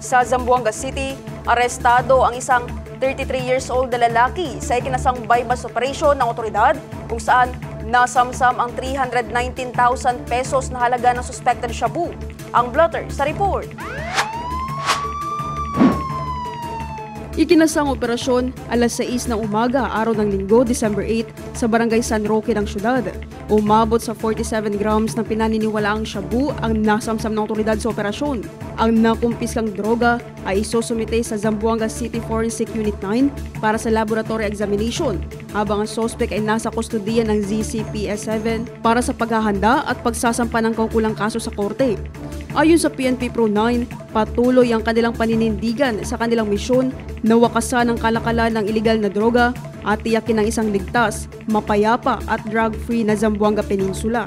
Sa Zamboanga City, arestado ang isang 33 years old na lalaki sa ikinasang bypass operation ng otoridad kung saan nasamsam ang 319,000 pesos na halaga ng suspected shabu. Ang blotter sa report. Ikinasang operasyon alas 6 ng umaga araw ng Linggo, December 8 sa Barangay San Roque ng syudad. Umabot sa 47 grams ng pinaniniwalaang shabu ang nasamsam ng otoridad sa operasyon. Ang nakumpiskang droga ay isusumite sa Zamboanga City Forensic Unit 9 para sa laboratory examination, habang ang sospek ay nasa kustodiya ng ZCPS-7 para sa paghahanda at pagsasampa ng kaukulang kaso sa korte. Ayon sa PNP Pro 9, patuloy ang kanilang paninindigan sa kanilang misyon na wakasan ang kalakalan ng iligal na droga at tiyakin ng isang ligtas, mapayapa at drug-free na Zamboanga Peninsula.